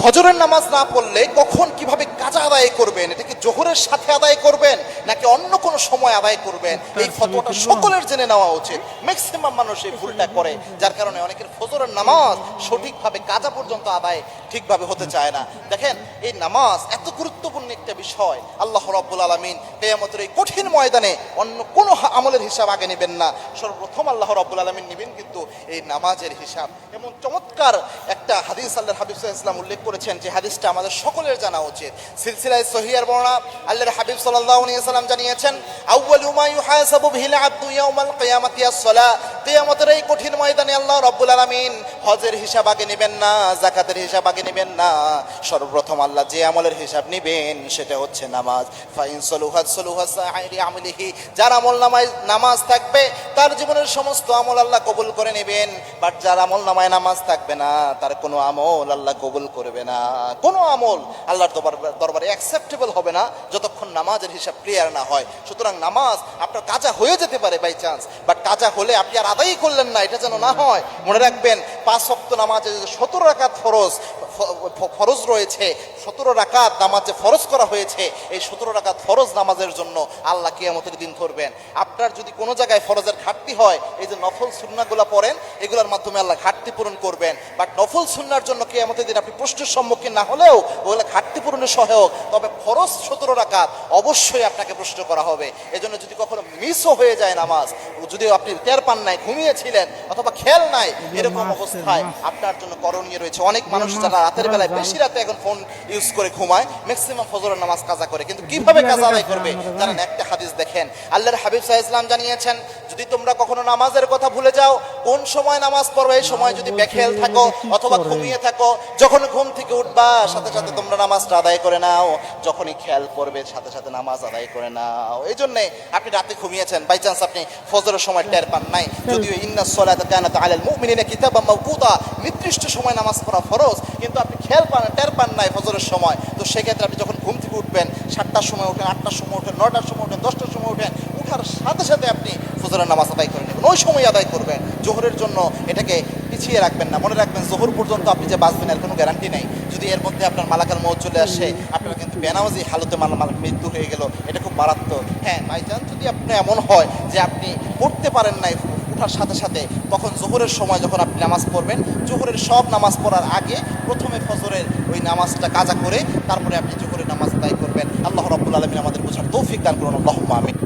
ফজরের নামাজ না পড়লে কখন কিভাবে কাজা আদায় করবেন, এটা কি জোহরের সাথে আদায় করবেন নাকি অন্য কোনো সময় আদায় করবেন, এই ফতোয়াটা সকলের জেনে নেওয়া উচিত। ম্যাক্সিমাম মানুষ এই ভুলটা করে, যার কারণে অনেকের ফজরের নামাজ সঠিকভাবে কাজা পর্যন্ত আদায় ঠিকভাবে হতে চায় না। দেখেন, এই নামাজ এত গুরুত্বপূর্ণ একটা বিষয়, আল্লাহ রাব্বুল আলামিন কিয়ামতের এই কঠিন ময়দানে অন্য কোনো আমলের হিসাব আগে নেবেন না, সর্বপ্রথম আল্লাহ রাব্বুল আলামিন নেবেন কিন্তু এই নামাজের হিসাব। এমন চমৎকার একটা হাদিস আল্লাহর হাবিব সাল্লাল্লাহু আলাইহি ওয়াসাল্লাম উল্লেখ করেছেন, যে হাদিসটা আমাদের সকলের জানা উচিত। সিলসিলায়ে সহিহার বর্ণনা, আল্লাহর হাবিব সাল্লাল্লাহু আলাইহি ওয়াসাল্লাম জানিয়েছেন, আউয়ালু মা ইউহাসাবু বিহিল আবদু ইয়াউমাল কিয়ামাতি আস-সালাহ। কিয়ামতের এই কঠিন ময়দানে আল্লাহ রাব্বুল আলামিন হজের হিসাব আগে নেবেন না, যাকাতের হিসাব আগে নেবেন না, সর্বপ্রথম আল্লাহ যে আমলের হিসাব নেবেন সেটা হচ্ছে নামাজ। ফাইন সলুহাত সলুহা সাইরি আমলিহি, যার আমল নামায় নামাজ থাকবে তার জীবনের সমস্ত আমল আল্লাহ কবুল করে নেবেন। বাট যার আমল নামায় নামাজ থাকবে না, তার কোনো আমল আল্লাহ কবুল করবে না। কোনো আমল আল্লাহর দরবারে অ্যাকসেপ্টেবল হবে না যতক্ষণ নামাজের হিসাব ক্লিয়ার না হয়। সুতরাং নামাজ আপনার কাজা হয়ে যেতে পারে বাই চান্স, বাট কাজা হলে আপনি আর আদায় করলেন না, এটা যেন না হয়। মনে রাখবেন, 5 ওয়াক্ত নামাজে 17 রাকাত ফরজ রয়েছে, 17 রাকাত নামাজে ফরজ করা হয়েছে। এই 17 রাকাত ফরজ নামাজের জন্য আল্লাহ কিয়ামতের দিন ধরবেন। আপনার যদি কোনো জায়গায় ফরজের ঘাটতি হয়, এই যে নফল সুন্নাহগুলো পড়েন, এগুলোর মাধ্যমে আল্লাহ ঘাটতি পূরণ করবেন। বাট নফল সুন্নাহর জন্য কিয়ামতের দিন আপনি প্রশ্নের সম্মুখীন না হলেও ওগুলো ঘাটতি পূরণের সহায়ক, তবে ফরজ 17 রাকাত অবশ্যই আপনাকে প্রশ্ন করা হবে। এজন্য যদি কখনো মিসও হয়ে যায় নামাজ, যদিও আপনি টের পান নাই, ঘুমিয়েছিলেন অথবা খেয়াল নাই, এরকম অবস্থায় আপনার জন্য করণীয় রয়েছে। অনেক মানুষ যারা রাতের বেলায় বেশি রাতে এখন ফোন ইউজ করে ঘুমায়, ম্যাক্সিমাম ফজরের নামাজ কাজা করে, কিন্তু কিভাবে কাজা আদায় করবে জানেন? একটা হাদিস দেখেন, আল্লাহর হাবিব সাল্লাল্লাহু আলাইহি ওয়াসাল্লাম জানিয়েছেন, যদি তোমরা কখনো নামাজের কথা ভুলে যাও, কোন সময় নামাজ পড়বে এই সময় যদি বেখেয়াল থাকো অথবা ঘুমিয়ে থাকো, যখন ঘুম থেকে উঠবা সাথে সাথে তোমরা নামাজটা আদায় করে নাও, যখনই খেয়াল করবে সাথে সাথে নামাজ আদায় করে নাও। এই জন্যে আপনি রাতে ঘুমিয়েছেন, বাই চান্স আপনি ফজরের সময় টের পান নাই, যদিও ইন্নাস সালাতা কানাত আলাল মুমিনিনা কিতাবাম মাওকুতা, নির্দিষ্ট সময় নামাজ পড়া ফরজ, কিন্তু আপনি টের পান নাই ফজরের সময়। তো সেক্ষেত্রে আপনি যখন ঘুম থেকে উঠবেন, 7টার সময় উঠেন, 8টার সময় উঠেন, 9টার সময় উঠেন, 10টার সময় উঠেন, উঠার সাথে সাথে আপনি ফজরের নামাজ আদায় করে নেবেন, ওই সময় আদায় করবেন। জোহরের জন্য এটাকে পিছিয়ে রাখবেন না। মনে রাখবেন, জোহর পর্যন্ত আপনি যে বাঁচবেন এর কোনো গ্যারান্টি নেই। যদি এর মধ্যে আপনার মালাকাল মউত চলে আসে, আপনার কিন্তু বেনামাজি হালতে মৃত্যু হয়ে গেল, এটা খুব মারাত্মক। হ্যাঁ ভাইজান, যদি আপনি এমন হয় যে আপনি পড়তে পারেন নাই উঠার সাথে সাথে, তখন জোহরের সময় যখন আপনি নামাজ পড়বেন, জোহরের সব নামাজ পড়ার আগে প্রথমে ফজরের ওই নামাজটা কাজা করে তারপরে আপনি জোহরের নামাজ আদায় করবেন। আল্লাহ রাব্বুল আলামিন আমাদের বোঝার তৌফিক দান করুন। আল্লাহুম্মা আমিন।